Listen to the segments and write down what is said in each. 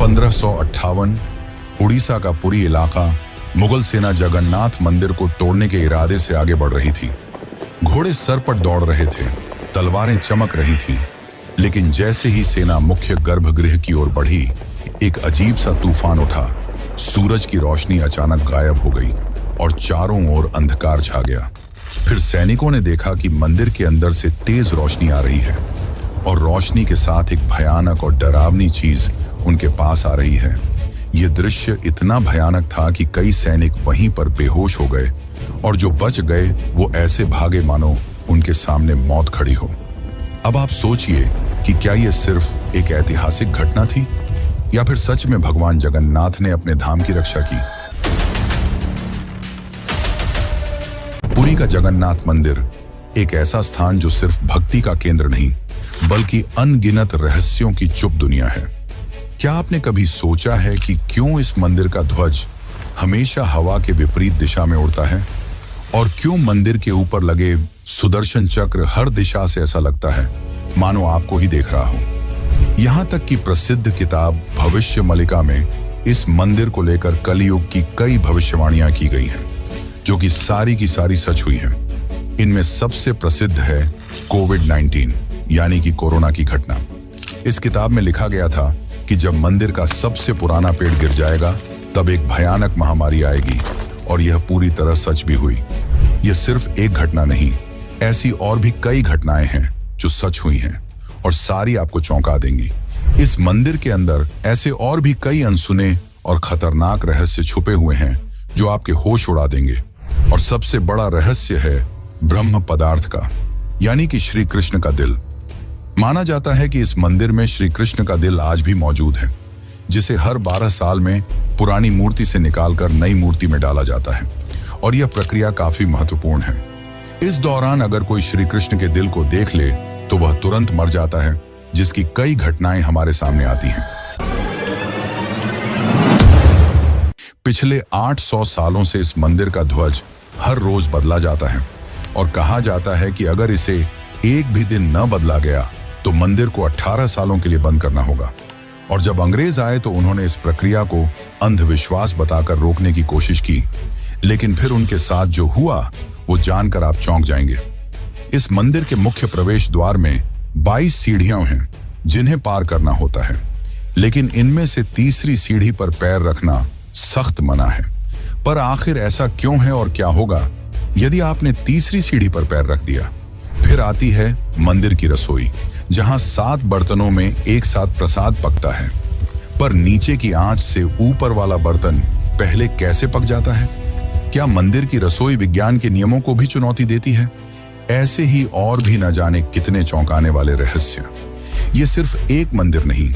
1558 उड़ीसा का पुरी इलाका मुगल सेना जगन्नाथ मंदिर को तोड़ने के इरादे से आगे बढ़ रही थी। घोड़े सर पर दौड़ रहे थे, तलवारें चमक रही थीं, लेकिन जैसे ही सेना मुख्य गर्भगृह की ओर बढ़ी, एक अजीब सा तूफान उठा। सूरज की रोशनी अचानक गायब हो गई और चारों ओर अंधकार छा गया। फिर सैनिकों ने देखा कि मंदिर के अंदर से तेज रोशनी आ रही है और रोशनी के साथ एक भयानक और डरावनी चीज उनके पास आ रही है। यह दृश्य इतना भयानक था कि कई सैनिक वहीं पर बेहोश हो गए और जो बच गए वो ऐसे भागे मानो उनके सामने मौत खड़ी हो। अब आप सोचिए कि क्या यह सिर्फ एक ऐतिहासिक घटना थी या फिर सच में भगवान जगन्नाथ ने अपने धाम की रक्षा की। पुरी का जगन्नाथ मंदिर एक ऐसा स्थान जो सिर्फ भक्ति का केंद्र नहीं बल्कि अनगिनत रहस्यों की चुप दुनिया है। क्या आपने कभी सोचा है कि क्यों इस मंदिर का ध्वज हमेशा हवा के विपरीत दिशा में उड़ता है और क्यों मंदिर के ऊपर लगे सुदर्शन चक्र हर दिशा से ऐसा लगता है मानो आपको ही देख रहा हो। यहां तक कि प्रसिद्ध किताब भविष्य मलिका में इस मंदिर को लेकर कलयुग की कई भविष्यवाणियां की गई हैं, जो कि सारी की सारी सच हुई हैं। इनमें सबसे प्रसिद्ध है कोविड-19 यानी कि कोरोना की घटना। इस किताब में लिखा गया था कि जब मंदिर का सबसे पुराना पेड़ गिर जाएगा तब एक भयानक महामारी आएगी, और यह पूरी तरह सच भी हुई। यह सिर्फ एक घटना नहीं, ऐसी और भी कई घटनाएं हैं जो सच हुई हैं और सारी आपको चौंका देंगी। इस मंदिर के अंदर ऐसे और भी कई अनसुने और खतरनाक रहस्य छुपे हुए हैं जो आपके होश उड़ा देंगे। और सबसे बड़ा रहस्य है ब्रह्म पदार्थ का, यानी कि श्री कृष्ण का दिल। माना जाता है कि इस मंदिर में श्री कृष्ण का दिल आज भी मौजूद है, जिसे हर 12 साल में पुरानी मूर्ति से निकालकर नई मूर्ति में डाला जाता है, और यह प्रक्रिया काफी महत्वपूर्ण है। इस दौरान अगर कोई श्री कृष्ण के दिल को देख ले तो वह तुरंत मर जाता है, जिसकी कई घटनाएं हमारे सामने आती हैं। पिछले 800 सालों से इस मंदिर का ध्वज हर रोज बदला जाता है और कहा जाता है कि अगर इसे एक भी दिन न बदला गया तो मंदिर को 18 सालों के लिए बंद करना होगा। और जब अंग्रेज आए तो उन्होंने इस प्रक्रिया को अंधविश्वास बताकर रोकने की कोशिश की, लेकिन फिर उनके साथ जो हुआ वो जानकर आप चौंक जाएंगे। इस मंदिर के मुख्य प्रवेश द्वार में 22 सीढ़ियां हैं जिन्हें पार करना होता है, लेकिन इनमें से तीसरी सीढ़ी पर पैर रखना सख्त मना है। पर आखिर ऐसा क्यों है और क्या होगा यदि आपने तीसरी सीढ़ी पर पैर रख दिया? फिर आती है मंदिर की रसोई, जहां 7 बर्तनों में एक साथ प्रसाद पकता है। पर नीचे की आंच से ऊपर वाला बर्तन पहले कैसे पक जाता है? क्या मंदिर की रसोई विज्ञान के नियमों को भी चुनौती देती है? ऐसे ही और भी न जाने कितने चौंकाने वाले रहस्य। ये सिर्फ एक मंदिर नहीं,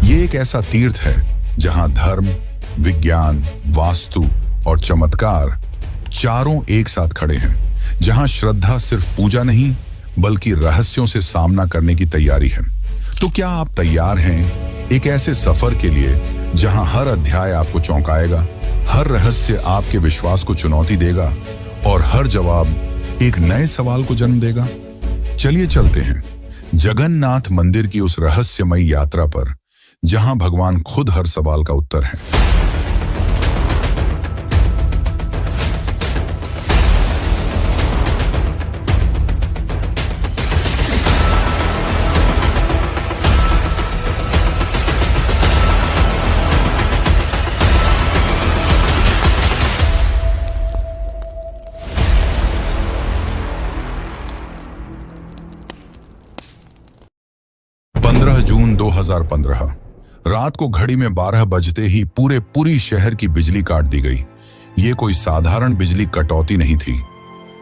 ये एक ऐसा तीर्थ है जहां धर्म, विज्ञान, वास्तु और चमत्कार चारों एक साथ खड़े हैं, जहां श्रद्धा सिर्फ पूजा नहीं बल्कि रहस्यों से सामना करने की तैयारी है। तो क्या आप तैयार हैं एक ऐसे सफर के लिए जहां हर अध्याय आपको चौंकाएगा, हर रहस्य आपके विश्वास को चुनौती देगा और हर जवाब एक नए सवाल को जन्म देगा? चलिए चलते हैं जगन्नाथ मंदिर की उस रहस्यमयी यात्रा पर, जहां भगवान खुद हर सवाल का उत्तर है। जून 2015 रात को घड़ी में 12 बजते ही पूरे पुरी शहर की बिजली काट दी गई। ये कोई साधारण बिजली कटौती नहीं थी।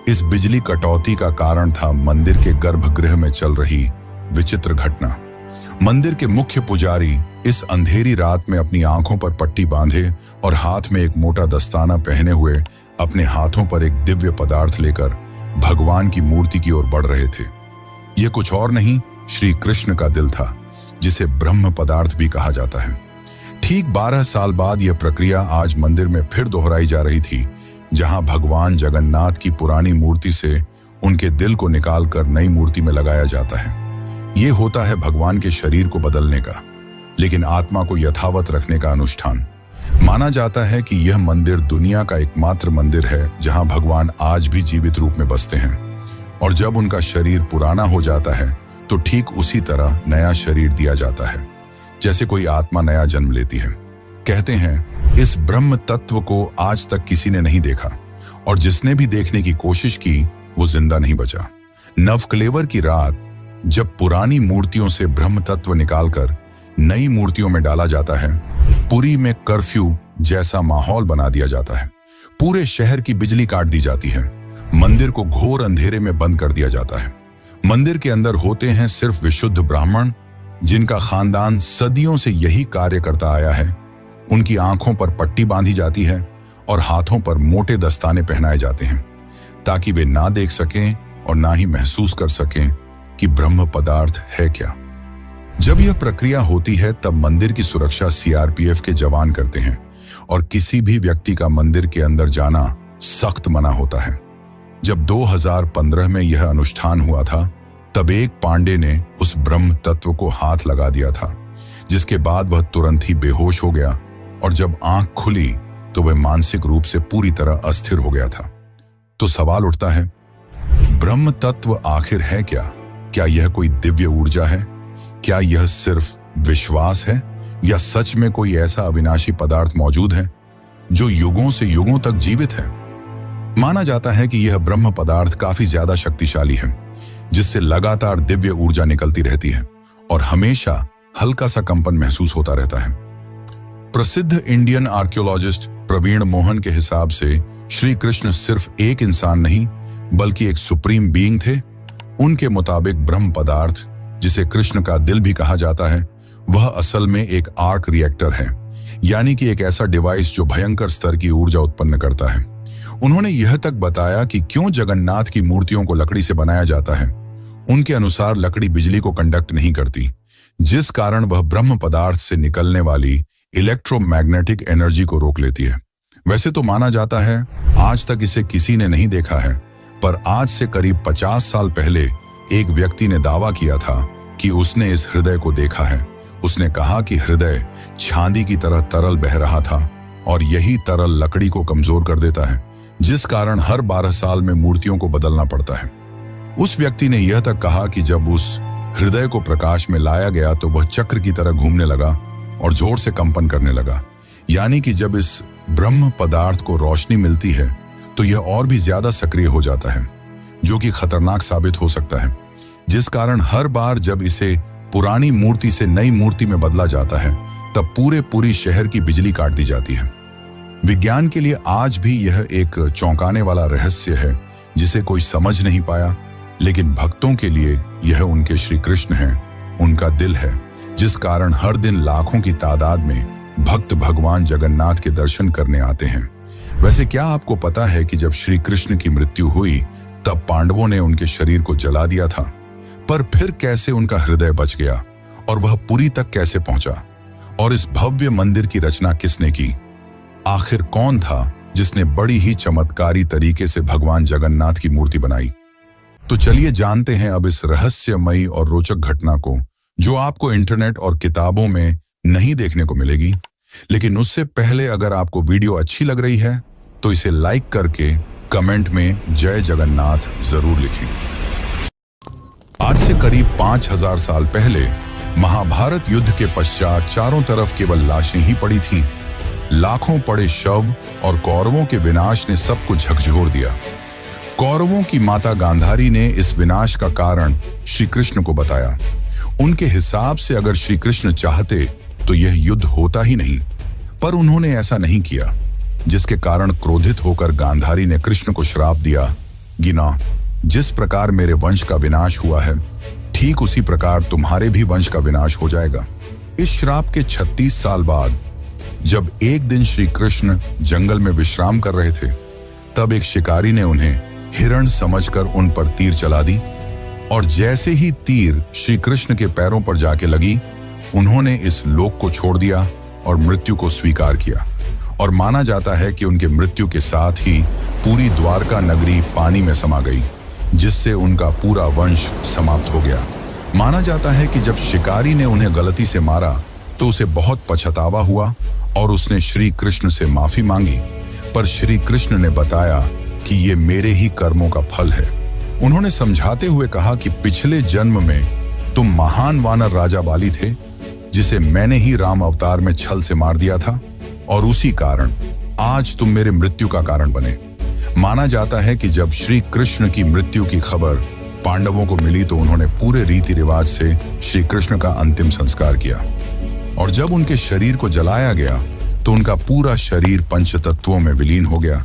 इस बिजली कटौती का कारण था मंदिर के गर्भगृह में चल रही विचित्र घटना। मंदिर के मुख्य पुजारी इस अंधेरी रात में अपनी आंखों पर पट्टी बांधे और हाथ में एक मोटा दस्ताना पहने हुए अपने हाथों पर एक दिव्य पदार्थ लेकर भगवान की मूर्ति की ओर बढ़ रहे थे। ये कुछ और नहीं, श्री कृष्ण का दिल था, जिसे ब्रह्म पदार्थ भी कहा जाता है। ठीक 12 साल बाद यह प्रक्रिया आज मंदिर में फिर दोहराई जा रही थी, जहां भगवान जगन्नाथ की पुरानी मूर्ति से उनके दिल को निकालकर नई मूर्ति में लगाया जाता है। ये होता है भगवान के शरीर को बदलने का, लेकिन आत्मा को यथावत रखने का अनुष्ठान। माना जाता है कि यह मंदिर दुनिया का एकमात्र मंदिर है जहां भगवान आज भी जीवित रूप में बसते हैं, और जब उनका शरीर पुराना हो जाता है तो ठीक उसी तरह नया शरीर दिया जाता है जैसे कोई आत्मा नया जन्म लेती है। कहते हैं इस ब्रह्म तत्व को आज तक किसी ने नहीं देखा, और जिसने भी देखने की कोशिश की वो जिंदा नहीं बचा। नवकलेवर की रात जब पुरानी मूर्तियों से ब्रह्म तत्व निकालकर नई मूर्तियों में डाला जाता है, पुरी में कर्फ्यू जैसा माहौल बना दिया जाता है। पूरे शहर की बिजली काट दी जाती है, मंदिर को घोर अंधेरे में बंद कर दिया जाता है। मंदिर के अंदर होते हैं सिर्फ विशुद्ध ब्राह्मण, जिनका खानदान सदियों से यही कार्य करता आया है। उनकी आंखों पर पट्टी बांधी जाती है और हाथों पर मोटे दस्ताने पहनाए जाते हैं, ताकि वे ना देख सकें और ना ही महसूस कर सकें कि ब्रह्म पदार्थ है क्या। जब यह प्रक्रिया होती है तब मंदिर की सुरक्षा सीआरपीएफ के जवान करते हैं, और किसी भी व्यक्ति का मंदिर के अंदर जाना सख्त मना होता है। जब 2015 में यह अनुष्ठान हुआ था, तब एक पांडे ने उस ब्रह्म तत्व को हाथ लगा दिया था, जिसके बाद वह तुरंत ही बेहोश हो गया, और जब आंख खुली तो वह मानसिक रूप से पूरी तरह अस्थिर हो गया था। तो सवाल उठता है, ब्रह्म तत्व आखिर है क्या? क्या यह कोई दिव्य ऊर्जा है? क्या यह सिर्फ विश्वास है, या सच में कोई ऐसा अविनाशी पदार्थ मौजूद है जो युगों से युगों तक जीवित है? माना जाता है कि यह ब्रह्म पदार्थ काफी ज्यादा शक्तिशाली है, जिससे लगातार दिव्य ऊर्जा निकलती रहती है और हमेशा हल्का सा कंपन महसूस होता रहता है। प्रसिद्ध इंडियन आर्कियोलॉजिस्ट प्रवीण मोहन के हिसाब से श्री कृष्ण सिर्फ एक इंसान नहीं बल्कि एक सुप्रीम बीइंग थे। उनके मुताबिक ब्रह्म पदार्थ, जिसे कृष्ण का दिल भी कहा जाता है, वह असल में एक आर्क रिएक्टर है, यानी कि एक ऐसा डिवाइस जो भयंकर स्तर की ऊर्जा उत्पन्न करता है। उन्होंने यह तक बताया कि क्यों जगन्नाथ की मूर्तियों को लकड़ी से बनाया जाता है। उनके अनुसार लकड़ी बिजली को कंडक्ट नहीं करती, जिस कारण वह ब्रह्म पदार्थ से निकलने वाली इलेक्ट्रोमैग्नेटिक एनर्जी को रोक लेती है। वैसे तो माना जाता है आज तक इसे किसी ने नहीं देखा है, पर आज से करीब 50 साल पहले एक व्यक्ति ने दावा किया था कि उसने इस हृदय को देखा है। उसने कहा कि हृदय चांदी की तरह तरल बह रहा था, और यही तरल लकड़ी को कमजोर कर देता है, जिस कारण हर 12 साल में मूर्तियों को बदलना पड़ता है। उस व्यक्ति ने यह तक कहा कि जब उस हृदय को प्रकाश में लाया गया तो वह चक्र की तरह घूमने लगा और जोर से कंपन करने लगा, यानी कि जब इस ब्रह्म पदार्थ को रोशनी मिलती है तो यह और भी ज्यादा सक्रिय हो जाता है, जो कि खतरनाक साबित हो सकता है। जिस कारण हर बार जब इसे पुरानी मूर्ति से नई मूर्ति में बदला जाता है तब पूरी शहर की बिजली काट दी जाती है। विज्ञान के लिए आज भी यह एक चौंकाने वाला रहस्य है जिसे कोई समझ नहीं पाया, लेकिन भक्तों के लिए यह उनके श्री कृष्ण हैं, उनका दिल है, जिस कारण हर दिन लाखों की तादाद में भक्त भगवान जगन्नाथ के दर्शन करने आते हैं। वैसे क्या आपको पता है कि जब श्री कृष्ण की मृत्यु हुई तब पांडवों ने उनके शरीर को जला दिया था, पर फिर कैसे उनका हृदय बच गया और वह पुरी तक कैसे पहुंचा? और इस भव्य मंदिर की रचना किसने की? आखिर कौन था जिसने बड़ी ही चमत्कारी तरीके से भगवान जगन्नाथ की मूर्ति बनाई? तो चलिए जानते हैं अब इस रहस्यमयी और रोचक घटना को, जो आपको इंटरनेट और किताबों में नहीं देखने को मिलेगी। लेकिन उससे पहले अगर आपको वीडियो अच्छी लग रही है तो इसे लाइक करके कमेंट में जय जगन्नाथ जरूर लिखें। आज से करीब 5000 साल पहले महाभारत युद्ध के पश्चात चारों तरफ केवल लाशें ही पड़ी थीं। लाखों पड़े शव और कौरवों के विनाश ने सबको झकझोर दिया। कौरवों की माता गांधारी ने इस विनाश का कारण श्री कृष्ण को बताया। उनके हिसाब से अगर श्री कृष्ण चाहते तो यह युद्ध होता ही नहीं, पर उन्होंने ऐसा नहीं किया, जिसके कारण क्रोधित होकर गांधारी ने कृष्ण को श्राप दिया, गिना, जिस प्रकार मेरे वंश का विनाश हुआ है ठीक उसी प्रकार तुम्हारे भी वंश का विनाश हो जाएगा। इस श्राप के 36 साल बाद जब एक दिन श्री कृष्ण जंगल में विश्राम कर रहे थे, तब एक शिकारी ने उन्हें हिरण समझकर उन पर तीर चला दी, और जैसे ही तीर श्री कृष्ण के पैरों पर जाके लगी, उन्होंने इस लोक को छोड़ दिया और मृत्यु को स्वीकार किया। और माना जाता है कि उनके मृत्यु के साथ ही पूरी द्वारका नगरी पानी में समा गई, जिससे उनका पूरा वंश समाप्त हो गया। माना जाता है कि जब शिकारी ने उन्हें गलती से मारा तो उसे बहुत पछतावा हुआ और उसने श्री कृष्ण से माफी मांगी, पर श्री कृष्ण ने बताया कि ये मेरे ही कर्मों का फल है। उन्होंने समझाते हुए कहा कि पिछले जन्म में तुम महान वानर राजा बाली थे, जिसे मैंने ही राम अवतार में छल से मार दिया था, और उसी कारण आज तुम मेरे मृत्यु का कारण बने। माना जाता है कि जब श्री कृष्ण की मृत्यु की खबर पांडवों को मिली तो उन्होंने पूरे रीति रिवाज से श्री कृष्ण का अंतिम संस्कार किया, और जब उनके शरीर को जलाया गया तो उनका पूरा शरीर पंचतत्वों में विलीन हो गया,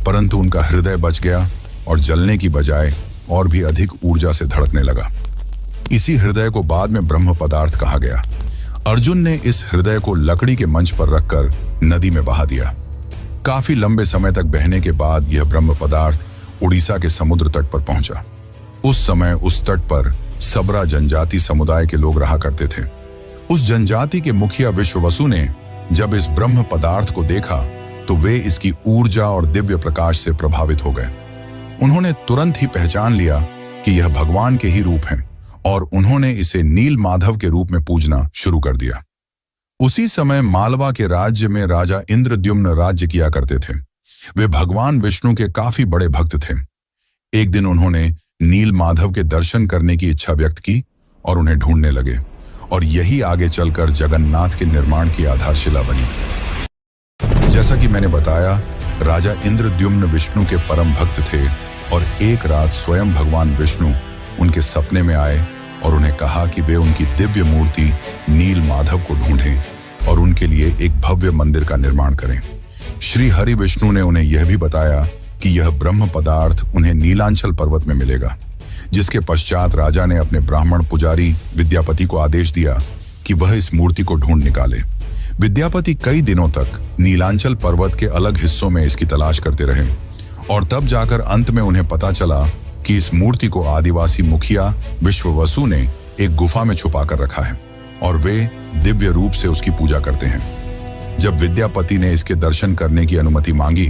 परंतु उनका हृदय बच गया और जलने की बजाय और भी अधिक ऊर्जा से धड़कने लगा। इसी हृदय को बाद में ब्रह्म पदार्थ कहा गया। अर्जुन ने इस हृदय को लकड़ी के मंच पर रखकर नदी में बहा दिया। काफी लंबे समय तक बहने के बाद यह ब्रह्म पदार्थ उड़ीसा के समुद्र तट पर पहुंचा। उस समय उस तट पर सबरा जनजाति समुदाय के लोग रहा करते थे। उस जनजाति के मुखिया विश्ववसु ने जब इस ब्रह्म पदार्थ को देखा तो वे इसकी ऊर्जा और दिव्य प्रकाश से प्रभावित हो गए। उन्होंने तुरंत ही पहचान लिया कि यह भगवान के ही रूप हैं, और उन्होंने इसे नील माधव के रूप में पूजना शुरू कर दिया। उसी समय मालवा के राज्य में राजा इंद्रद्युम्न राज्य किया करते थे। वे भगवान विष्णु के काफी बड़े भक्त थे। एक दिन उन्होंने नील माधव के दर्शन करने की इच्छा व्यक्त की और उन्हें ढूंढने लगे, और यही आगे चलकर जगन्नाथ के निर्माण की आधारशिला बनी। जैसा कि मैंने बताया, राजा इंद्रद्युम्न विष्णु के परम भक्त थे, और एक रात स्वयं भगवान विष्णु उनके सपने में आए और उन्हें कहा कि वे उनकी दिव्य मूर्ति नील माधव को ढूंढें और उनके लिए एक भव्य मंदिर का निर्माण करें। श्री हरि विष्णु ने उन्हें यह भी बताया कि यह ब्रह्म पदार्थ उन्हें नीलांचल पर्वत में मिलेगा, जिसके पश्चात राजा ने अपने ब्राह्मण पुजारी विद्यापति को आदेश दिया कि वह इस मूर्ति को ढूंढ निकाले। विद्यापति कई दिनों तक नीलांचल पर्वत के अलग हिस्सों में इसकी तलाश करते रहे, और तब जाकर अंत में उन्हें पता चला कि इस मूर्ति को आदिवासी मुखिया विश्ववसु ने एक गुफा में छुपा कर रखा है, और वे दिव्य रूप से उसकी पूजा करते हैं। जब विद्यापति ने इसके दर्शन करने की अनुमति मांगी,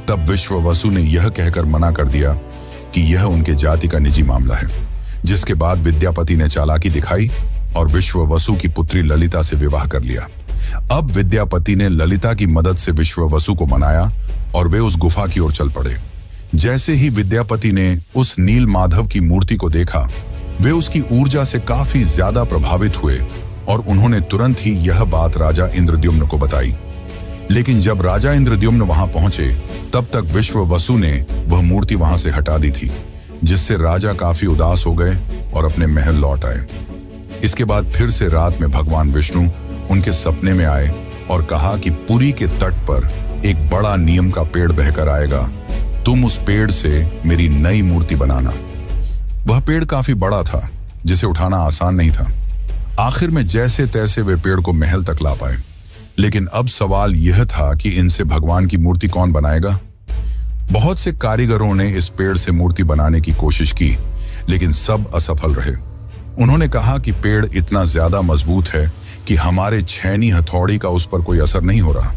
तब विश्ववसु ने यह कहकर मना कर दिया कि यह उनके जाति का निजी मामला है। जिसके बाद विद्यापति ने चालाकी दिखाई और विश्ववसु की पुत्री ललिता से विवाह कर लिया। अब विद्यापति ने ललिता की मदद से विश्ववसु को मनाया और वे उस गुफा की ओर चल पड़े। जैसे ही विद्यापति ने उस नील माधव की मूर्ति को देखा, वे उसकी ऊर्जा से काफी ज्यादा प्रभावित हुए, और उन्होंने तुरंत ही यह बात राजा इंद्रद्युम्न को बताई। लेकिन जब राजा इंद्रद्युम्न वहां पहुंचे, तब तक विश्ववसु ने वह मूर्ति वहां से हटा दी थी, जिससे राजा काफी उदास हो गए और अपने महल लौट आए। इसके बाद फिर से रात में भगवान विष्णु उनके सपने में आए और कहा कि पुरी के तट पर एक बड़ा नीम का पेड़ बहकर आएगा, तुम उस पेड़ से मेरी नई मूर्ति बनाना। वह पेड़ काफी बड़ा था, जिसे उठाना आसान नहीं था। आखिर में जैसे तैसे वे पेड़ को महल तक ला पाए, लेकिन अब सवाल यह था कि इनसे भगवान की मूर्ति कौन बनाएगा। बहुत से कारीगरों ने इस पेड़ से मूर्ति बनाने की कोशिश की, लेकिन सब असफल रहे। उन्होंने कहा कि पेड़ इतना ज्यादा मजबूत है कि हमारे छेनी हथौड़ी का उस पर कोई असर नहीं हो रहा।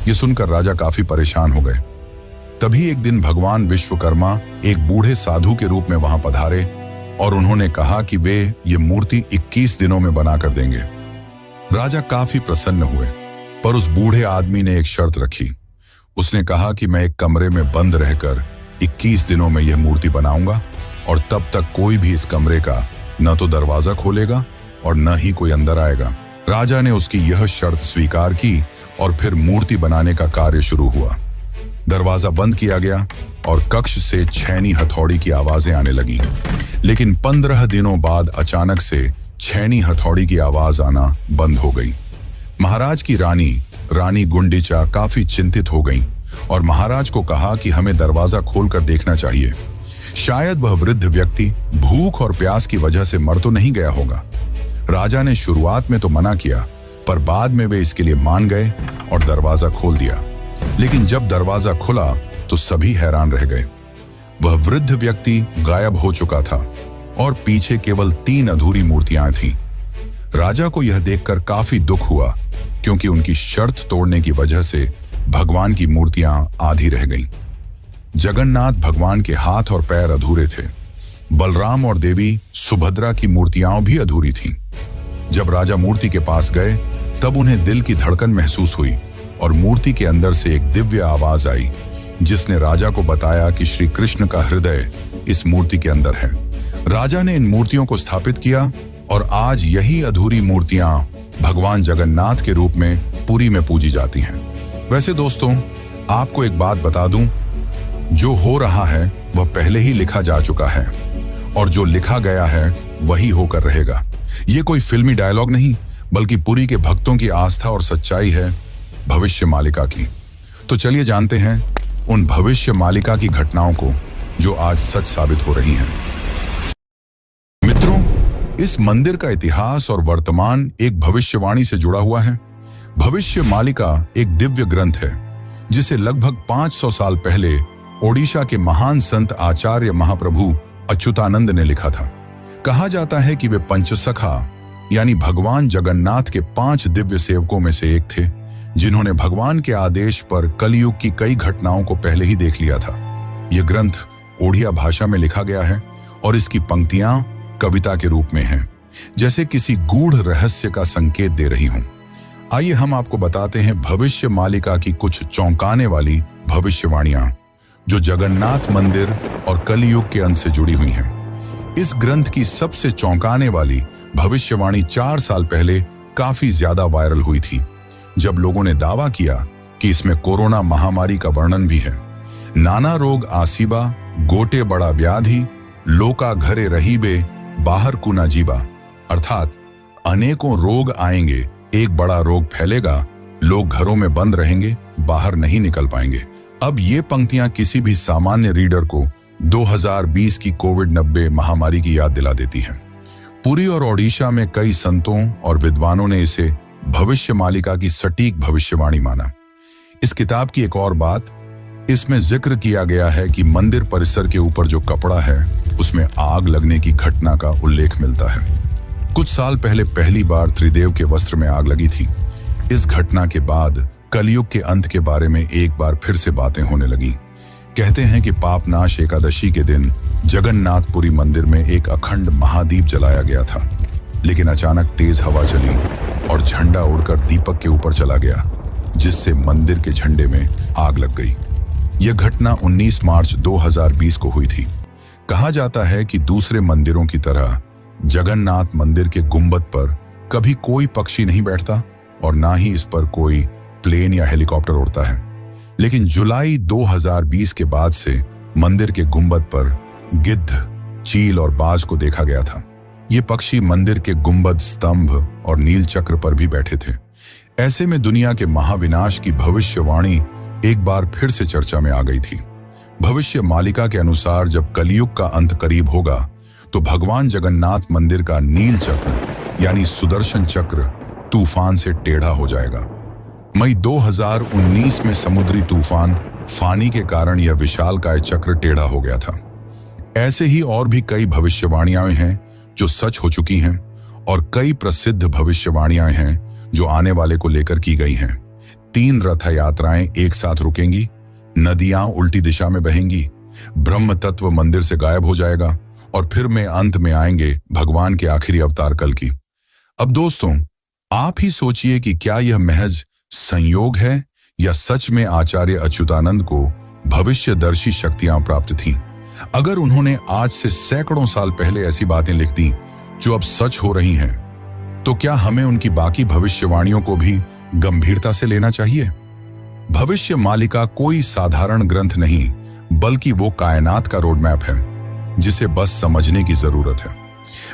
यह सुनकर राजा काफी परेशान हो गए। तभी एक दिन भगवान विश्वकर्मा एक बूढ़े साधु के रूप में वहां पधारे, और उन्होंने कहा कि वे ये मूर्ति 21 दिनों में बनाकर देंगे। राजा काफी प्रसन्न हुए, पर उस बूढ़े आदमी ने एक शर्त रखी। उसने कहा कि मैं एक कमरे में बंद रहकर 21 दिनों में यह मूर्ति बनाऊंगा, और तब तक कोई भी इस कमरे का न तो दरवाजा खोलेगा और न ही कोई अंदर आएगा। राजा ने उसकी यह शर्त स्वीकार की, और फिर मूर्ति बनाने का कार्य शुरू हुआ। दरवाजा बंद किया गया और कक्ष से छेनी हथौड़ी की आवाजें आने लगीं। लेकिन 15 दिनों बाद अचानक से छेनी हथौड़ी की आवाज आना बंद हो गई। महाराज की रानी गुंडीचा काफी चिंतित हो गईं और महाराज को कहा कि हमें दरवाजा खोलकर देखना चाहिए। शायद वह वृद्ध व्यक्ति भूख और प्यास की वजह से मर तो नहीं गया होगा। राजा ने शुरुआत में तो मना किया, पर बाद में वे इसके लिए मान गए और दरवाजा खोल दिया। लेकिन जब दरवाजा खुला तो सभी हैरान रह गए। वह वृद्ध व्यक्ति गायब हो चुका था और पीछे केवल 3 अधूरी मूर्तियां थीं। राजा को यह देखकर काफी दुख हुआ, क्योंकि उनकी शर्त तोड़ने की वजह से भगवान की मूर्तियां आधी रह गईं। जगन्नाथ भगवान के हाथ और पैर अधूरे थे। बलराम और देवी सुभद्रा की मूर्तियां भी अधूरी थीं। जब राजा मूर्ति के पास गए, तब उन्हें दिल की धड़कन महसूस हुई और मूर्ति के अंदर से एक दिव्य आवाज आई, जिसने राजा को बताया कि श्री कृष्ण का हृदय इस मूर्ति के अंदर है। राजा ने इन मूर्तियों को स्थापित किया और आज यही अधूरी मूर्तियां भगवान जगन्नाथ के रूप में पुरी में पूजी जाती हैं। वैसे दोस्तों, आपको एक बात बता दूं, जो हो रहा है वह पहले ही लिखा जा चुका है और जो लिखा गया है वही होकर रहेगा। ये कोई फिल्मी डायलॉग नहीं, बल्कि पुरी के भक्तों की आस्था और सच्चाई है भविष्य मालिका की। तो चलिए जानते हैं उन भविष्य मालिका की घटनाओं को जो आज सच साबित हो रही हैं। मित्रों, इस मंदिर का इतिहास और वर्तमान एक भविष्यवाणी से जुड़ा हुआ है। भविष्य मालिका एक दिव्य ग्रंथ है जिसे लगभग 500 साल पहले ओडिशा के महान संत आचार्य महाप्रभु अच्युतानंद ने लिखा था। कहा जाता है कि वे पंचसखा यानी भगवान जगन्नाथ के 5 दिव्य सेवकों में से एक थे, जिन्होंने भगवान के आदेश पर कलयुग की कई घटनाओं को पहले ही देख लिया था। यह ग्रंथ ओडिया भाषा में लिखा गया है और इसकी पंक्तियां कविता के रूप में हैं, जैसे किसी गूढ़ रहस्य का संकेत दे रही हों। आइए हम आपको बताते हैं भविष्य मालिका की कुछ चौंकाने वाली भविष्यवाणियां जो जगन्नाथ मंदिर और कलयुग के अंत से जुड़ी हुई हैं। इस ग्रंथ की सबसे चौंकाने वाली भविष्यवाणी 4 साल पहले काफी ज्यादा वायरल हुई थी, जब लोगों ने दावा किया कि इसमें कोरोना महामारी का वर्णन भी है। नाना रोग आसीबा, गोटे बड़ा व्याधि, लोका घरे रहीबे, बाहर कुना जीबा, अर्थात अनेकों रोग आएंगे, एक बड़ा रोग फैलेगा, लोग घरों में बंद रहेंगे, बाहर नहीं निकल पाएंगे। अब ये पंक्तियां किसी भी सामान्य रीडर को 2020 की कोविड-19 महामारी की याद दिला देती हैं। पुरी और ओडिशा में कई संतों और विद्वानों ने इसे भविष्य मालिका की सटीक भविष्यवाणी माना। इस किताब की एक और बात, इसमें जिक्र किया गया है कि मंदिर परिसर के ऊपर जो कपड़ा है उसमें आग लगने की घटना का उल्लेख मिलता है। कुछ साल पहले पहली बार त्रिदेव के वस्त्र में आग लगी थी। इस घटना के बाद कलयुग के अंत के बारे में एक बार फिर से बातें होने लगी। कहते हैं कि पापनाश एकादशी के दिन जगन्नाथपुरी मंदिर में एक अखंड महादीप जलाया गया था, लेकिन अचानक तेज हवा चली और झंडा उड़कर दीपक के ऊपर चला गया, जिससे मंदिर के झंडे में आग लग गई। यह घटना 19 मार्च 2020 को हुई थी। कहा जाता है कि दूसरे मंदिरों की तरह जगन्नाथ मंदिर के गुंबद पर कभी कोई पक्षी नहीं बैठता और ना ही इस पर कोई प्लेन या हेलीकॉप्टर उड़ता है, लेकिन जुलाई 2020 के बाद से मंदिर के गुंबद पर गिद्ध, चील और बाज को देखा गया था। ये पक्षी मंदिर के गुंबद, स्तंभ और नील चक्र पर भी बैठे थे। ऐसे में दुनिया के महाविनाश की भविष्यवाणी एक बार फिर से चर्चा में आ गई थी। भविष्य मालिका के अनुसार जब कलयुग का अंत करीब होगा तो भगवान जगन्नाथ मंदिर का नील चक्र यानी सुदर्शन चक्र तूफान से टेढ़ा हो जाएगा। मई 2019 में समुद्री तूफान फानी के कारण यह विशालकाय चक्र टेढ़ा हो गया था। ऐसे ही और भी कई भविष्यवाणियां हैं जो सच हो चुकी हैं और कई प्रसिद्ध भविष्यवाणियां हैं जो आने वाले को लेकर की गई हैं। 3 रथ यात्राएं एक साथ रुकेंगी, नदियां उल्टी दिशा में बहेंगी, ब्रह्म तत्व मंदिर से गायब हो जाएगा और फिर में अंत में आएंगे भगवान के आखिरी अवतार कल की। अब दोस्तों, आप ही सोचिए कि क्या यह महज संयोग है या सच में आचार्य अच्युतानंद को भविष्यदर्शी शक्तियां प्राप्त थीं। अगर उन्होंने आज से सैकड़ों साल पहले ऐसी बातें लिख दी जो अब सच हो रही हैं, तो क्या हमें उनकी बाकी भविष्यवाणियों को भी गंभीरता से लेना चाहिए? भविष्य मालिका कोई साधारण ग्रंथ नहीं, बल्कि वो कायनात का रोड मैप है जिसे बस समझने की जरूरत है।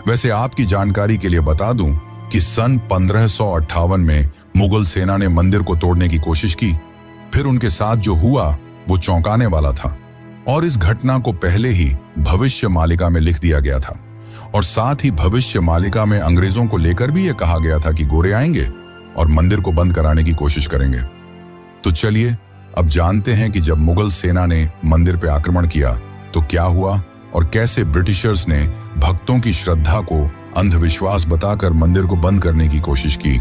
वैसे आपकी जानकारी के लिए बता दूं कि सन 1558 में मुगल सेना ने मंदिर को तोड़ने की कोशिश की। फिर उनके साथ जो हुआ वो चौंकाने वाला था और इस घटना को पहले ही भविष्य मालिका में लिख दिया गया था। और साथ ही भविष्य मालिका में अंग्रेजों को लेकर भी यह कहा गया था कि गोरे आएंगे और मंदिर को बंद कराने की कोशिश करेंगे। तो चलिए अब जानते हैं कि जब मुगल सेना ने मंदिर पर आक्रमण किया तो क्या हुआ और कैसे ब्रिटिशर्स ने भक्तों की श्रद्धा को अंधविश्वास बताकर मंदिर को बंद करने की कोशिश की।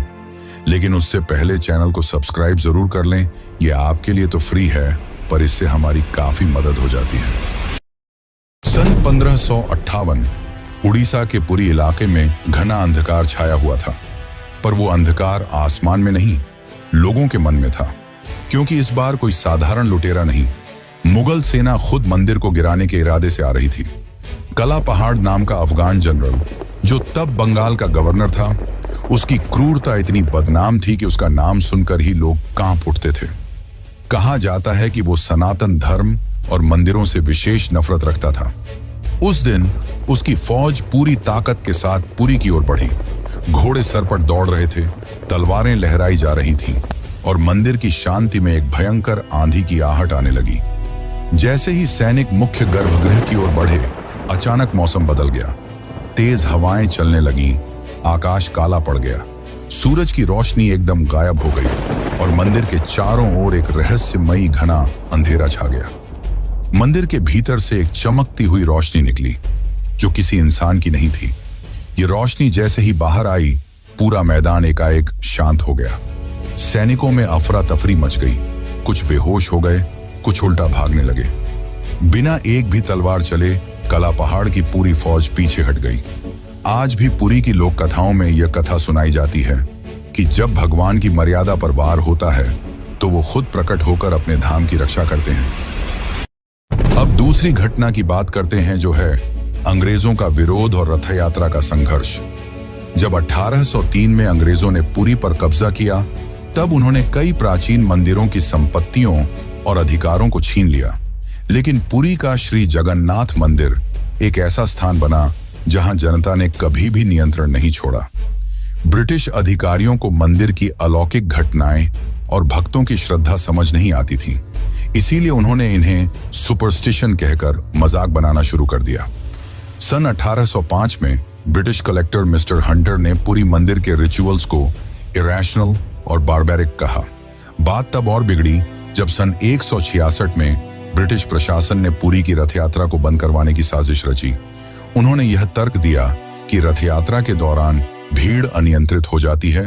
लेकिन उससे पहले चैनल को सब्सक्राइब जरूर कर लें। यह आपके लिए तो फ्री है, पर इससे हमारी काफी मदद हो जाती है। सन 1558 उड़ीसा के पुरी इलाके में घना अंधकार छाया हुआ था। पर वो अंधकार आसमान में नहीं, लोगों के मन में था, क्योंकि इस बार कोई साधारण लुटेरा नहीं, मुगल सेना खुद मंदिर को गिराने के इरादे से आ रही थी। कला पहाड़ नाम का अफगान जनरल, जो तब बंगाल का गवर्नर था, उसकी क्रूरता इतनी बदनाम थी कि उसका नाम सुनकर ही लोग कांप उठते थे। कहा जाता है कि वो सनातन धर्म और मंदिरों से विशेष नफरत रखता था। उस दिन उसकी फौज पूरी ताकत के साथ पुरी की ओर बढ़ी। घोड़े सर पर दौड़ रहे थे, तलवारें लहराई जा रही थीं और मंदिर की शांति में एक भयंकर आंधी की आहट आने लगी। जैसे ही सैनिक मुख्य गर्भगृह की ओर बढ़े, अचानक मौसम बदल गया। तेज हवाएं चलने लगीं, आकाश काला पड़ गया, सूरज की रोशनी एकदम गायब हो गई और मंदिर के चारों ओर एक रहस्यमयी घना अंधेरा छा गया। मंदिर के भीतर से एक चमकती हुई रोशनी निकली, जो किसी इंसान की नहीं थी। ये रोशनी जैसे ही बाहर आई, पूरा मैदान एकाएक शांत हो गया। सैनिकों में अफरा तफरी मच गई, कुछ बेहोश हो गए, कुछ उल्टा भागने लगे। बिना एक भी तलवार चले कला पहाड़ की पूरी फौज पीछे हट गई। आज भी पुरी की लोक कथाओं में यह कथा सुनाई जाती है कि जब भगवान की मर्यादा पर वार होता है तो वो खुद प्रकट होकर अपने धाम की रक्षा करते हैं। अब दूसरी घटना की बात करते हैं, जो है अंग्रेजों का विरोध और रथ यात्रा का संघर्ष। जब 1803 में अंग्रेजों ने पुरी पर कब्जा किया, तब उन्होंने कई प्राचीन मंदिरों की संपत्तियों और अधिकारों को छीन लिया। लेकिन पुरी का श्री जगन्नाथ मंदिर एक ऐसा स्थान बना जहां जनता ने कभी भी नियंत्रण नहीं छोड़ा। ब्रिटिश अधिकारियों को मंदिर की अलौकिक घटनाएं और भक्तों की श्रद्धा समझ नहीं आती थी, इसीलिए उन्होंने इन्हें सुपरस्टिशन कहकर मजाक बनाना शुरू कर दिया। सन 1805 में ब्रिटिश कलेक्टर मिस्टर हंटर ने पुरी मंदिर के रिचुअल्स को इरेशनल और बारबैरिक कहा। बात तब और बिगड़ी जब सन 166 में ब्रिटिश प्रशासन ने पुरी की रथ यात्रा को बंद करवाने की साजिश रची। उन्होंने यह तर्क दिया कि रथ यात्रा के दौरान भीड़ अनियंत्रित हो जाती है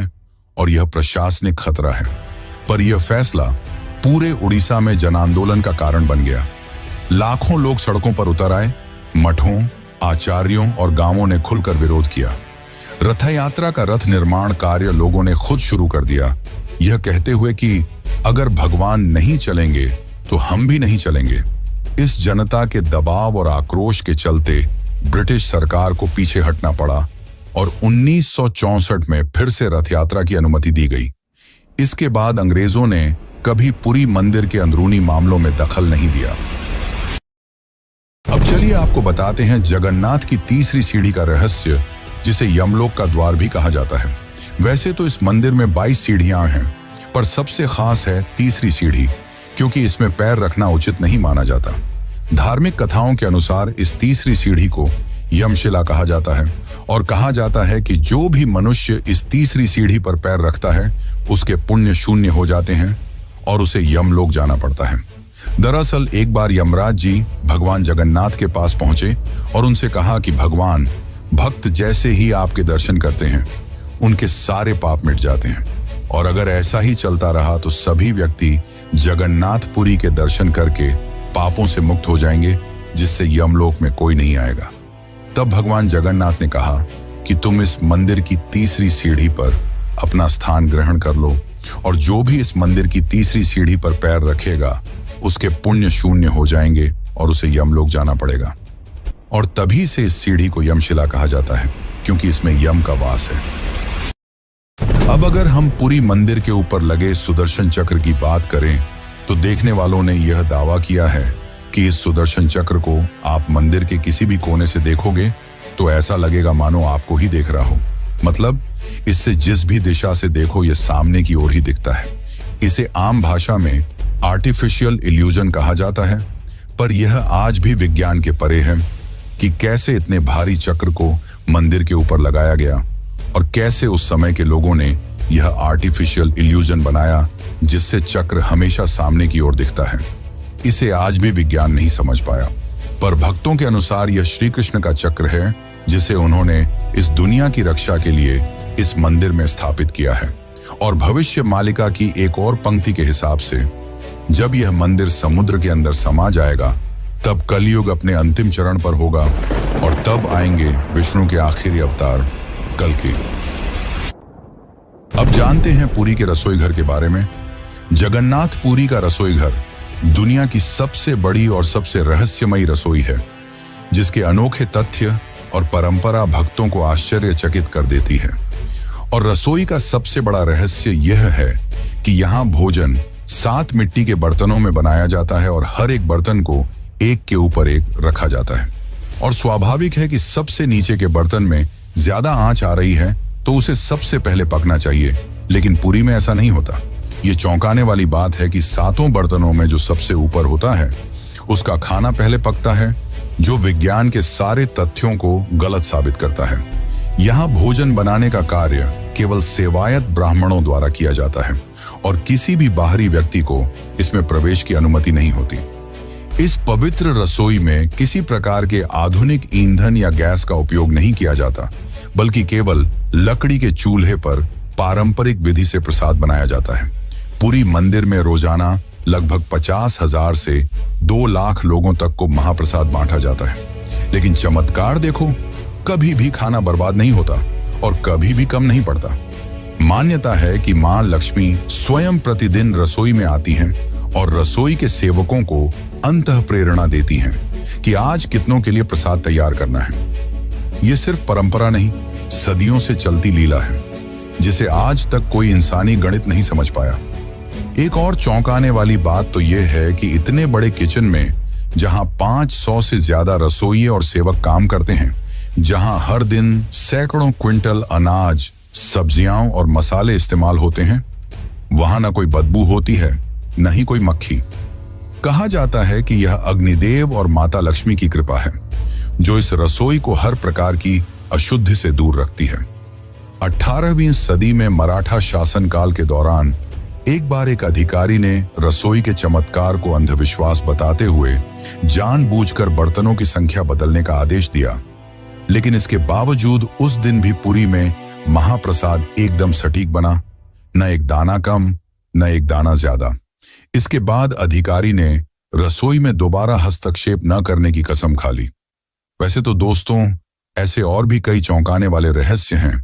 और यह प्रशासनिक खतरा है। पर यह फैसला पूरे उड़ीसा में जन आंदोलन का कारण बन गया। लाखों लोग सड़कों पर उतर आए, मठों, आचार्यों और गांवों ने खुलकर विरोध किया। रथ यात्रा का रथ निर्माण कार्य लोगों ने खुद शुरू कर दिया, यह कहते हुए कि अगर भगवान नहीं चलेंगे तो हम भी नहीं चलेंगे। इस जनता के दबाव और आक्रोश के चलते ब्रिटिश सरकार को पीछे हटना पड़ा और 1964 में फिर से रथ यात्रा की अनुमति दी गई। इसके बाद अंग्रेजों ने कभी पुरी मंदिर के अंदरूनी मामलों में दखल नहीं दिया। अब चलिए आपको बताते हैं जगन्नाथ की तीसरी सीढ़ी का रहस्य, जिसे यमलोक का द्वार भी कहा जाता है। वैसे तो इस मंदिर में 22 सीढ़ियां हैं, पर सबसे खास है तीसरी सीढ़ी, क्योंकि इसमें पैर रखना उचित नहीं माना जाता। धार्मिक कथाओं के अनुसार इस तीसरी सीढ़ी को यमशिला कहा जाता है और कहा जाता है कि जो भी मनुष्य इस तीसरी सीढ़ी पर पैर रखता है उसके पुण्य शून्य हो जाते हैं और उसे यमलोक जाना पड़ता है। दरअसल एक बार यमराज जी भगवान जगन्नाथ के पास पहुंचे और उनसे कहा कि भगवान, भक्त जैसे ही आपके दर्शन करते हैं उनके सारे पाप मिट जाते हैं, और अगर ऐसा ही चलता रहा तो सभी व्यक्ति जगन्नाथपुरी के दर्शन करके पापों से मुक्त हो जाएंगे, जिससे यमलोक में कोई नहीं आएगा। तब भगवान जगन्नाथ ने कहा कि तुम इस मंदिर की तीसरी सीढ़ी पर अपना स्थान ग्रहण कर लो, और जो भी इस मंदिर की तीसरी सीढ़ी पर पैर रखेगा उसके पुण्य शून्य हो जाएंगे और उसे यमलोक जाना पड़ेगा। और तभी से इस सीढ़ी को यमशिला कहा जाता है, क्योंकि इसमें यम का वास है। अब अगर हम पुरी मंदिर के ऊपर लगे सुदर्शन चक्र की बात करें तो देखने वालों ने यह दावा किया है कि इस सुदर्शन चक्र को आप मंदिर के किसी भी कोने से देखोगे तो ऐसा लगेगा मानो आपको ही देख रहा हो। मतलब इससे जिस भी दिशा से देखो ये सामने की ओर ही दिखता है। इसे आम भाषा में आर्टिफिशियल इल्यूजन कहा जाता है, पर यह आज भी विज्ञान के परे है कि कैसे इतने भारी चक्र को मंदिर के ऊपर लगाया गया और कैसे उस समय के लोगों ने यह आर्टिफिशियल इल्यूजन बनाया जिससे चक्र हमेशा सामने की ओर दिखता है। इसे आज भी विज्ञान नहीं समझ पाया, पर भक्तों के अनुसार यह श्री कृष्ण का चक्र है जिसे उन्होंने इस दुनिया की रक्षा के लिए इस मंदिर में स्थापित किया है। और भविष्य मालिका की एक और पंक्ति के हिसाब से जब यह मंदिर समुद्र के अंदर समा जाएगा तब कलयुग अपने अंतिम चरण पर होगा और तब आएंगे विष्णु के आखिरी अवतार कल्कि। अब जानते हैं पुरी के रसोई घर के बारे में। जगन्नाथ पुरी का रसोई घर दुनिया की सबसे बड़ी और सबसे रहस्यमयी रसोई है, जिसके अनोखे तथ्य और परंपरा भक्तों को आश्चर्यचकित कर देती है। और रसोई का सबसे बड़ा रहस्य यह है कि यहाँ भोजन 7 मिट्टी के बर्तनों में बनाया जाता है और हर एक बर्तन को एक के ऊपर एक रखा जाता है। और स्वाभाविक है कि सबसे नीचे के बर्तन में ज्यादा आंच आ रही है तो उसे सबसे पहले पकना चाहिए, लेकिन पुरी में ऐसा नहीं होता। ये चौंकाने वाली बात है कि 7 बर्तनों में जो सबसे ऊपर होता है उसका खाना पहले पकता है, जो विज्ञान के सारे तथ्यों को गलत साबित करता है। यहाँ भोजन बनाने का कार्य केवल सेवायत ब्राह्मणों द्वारा किया जाता है और किसी भी बाहरी व्यक्ति को इसमें प्रवेश की अनुमति नहीं होती। इस पवित्र रसोई में किसी प्रकार के आधुनिक ईंधन या गैस का उपयोग नहीं किया जाता, बल्कि केवल लकड़ी के चूल्हे पर पारंपरिक विधि से प्रसाद बनाया जाता है। पुरी मंदिर में रोजाना लगभग 50,000 से 2 लाख लोगों तक को महाप्रसाद बांटा जाता है। लेकिन चमत्कार देखो, कभी भी खाना बर्बाद नहीं होता और कभी भी कम नहीं पड़ता। मान्यता है कि मां लक्ष्मी स्वयं प्रतिदिन रसोई में आती हैं और रसोई के सेवकों को अंतः प्रेरणा देती हैं कि आज कितनों के लिए प्रसाद तैयार करना है। ये सिर्फ परंपरा नहीं, सदियों से चलती लीला है, जिसे आज तक कोई इंसानी गणित नहीं समझ पाया। एक और चौंकाने वाली बात तो यह है कि इतने बड़े किचन में, जहां 500 से ज्यादा रसोइये और सेवक काम करते हैं, जहां हर दिन सैकड़ों क्विंटल अनाज, सब्जियां और मसाले इस्तेमाल होते हैं, वहां न कोई बदबू होती है, न ही कोई मक्खी। कहा जाता है कि यह अग्निदेव और माता लक्ष्मी की कृपा है, जो इस रसोई को हर प्रकार की अशुद्धि से दूर रखती है। 18वीं सदी में मराठा शासनकाल के दौरान एक बार एक अधिकारी ने रसोई के चमत्कार को अंधविश्वास बताते हुए जानबूझकर बर्तनों की संख्या बदलने का आदेश दिया। लेकिन इसके बावजूद उस दिन भी पुरी में महाप्रसाद एकदम सटीक बना, न एक दाना कम, न एक दाना ज्यादा। इसके बाद अधिकारी ने रसोई में दोबारा हस्तक्षेप न करने की कसम खा ली। वैसे तो दोस्तों, ऐसे और भी कई चौंकाने वाले रहस्य हैं,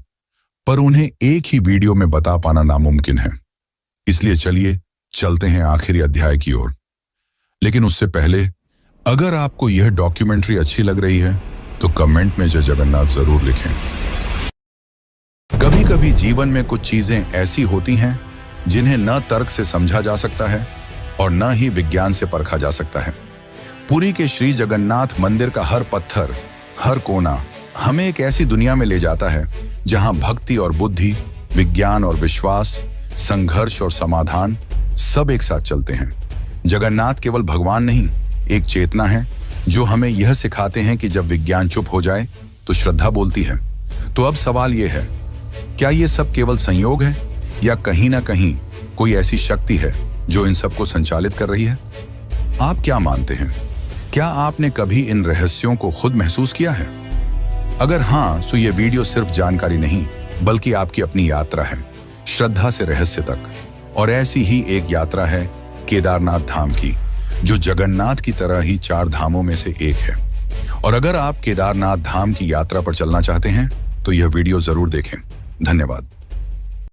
पर उन्हें एक ही वीडियो में बता पाना नामुमकिन है। इसलिए चलिए चलते हैं आखिरी अध्याय की ओर। लेकिन उससे पहले, अगर आपको यह डॉक्यूमेंट्री अच्छी लग रही है तो कमेंट में जय जगन्नाथ जरूर लिखें। कभी कभी जीवन में कुछ चीजें ऐसी होती हैं जिन्हें न तर्क से समझा जा सकता है और न ही विज्ञान से परखा जा सकता है। पुरी के श्री जगन्नाथ मंदिर का हर पत्थर, हर कोना हमें एक ऐसी दुनिया में ले जाता है जहां भक्ति और बुद्धि, विज्ञान और विश्वास, संघर्ष और समाधान सब एक साथ चलते हैं। जगन्नाथ केवल भगवान नहीं, एक चेतना है जो हमें यह सिखाते हैं कि जब विज्ञान चुप हो जाए तो श्रद्धा बोलती है। तो अब सवाल यह है, क्या ये सब केवल संयोग है या कहीं ना कहीं कोई ऐसी शक्ति है जो इन सबको संचालित कर रही है? आप क्या मानते हैं? क्या आपने कभी इन रहस्यों को खुद महसूस किया है? अगर हाँ, तो ये वीडियो सिर्फ जानकारी नहीं, बल्कि आपकी अपनी यात्रा है, श्रद्धा से रहस्य तक। और ऐसी ही एक यात्रा है केदारनाथ धाम की, जो जगन्नाथ की तरह ही 4 धामों में से एक है। और अगर आप केदारनाथ धाम की यात्रा पर चलना चाहते हैं तो यह वीडियो जरूर देखें। धन्यवाद।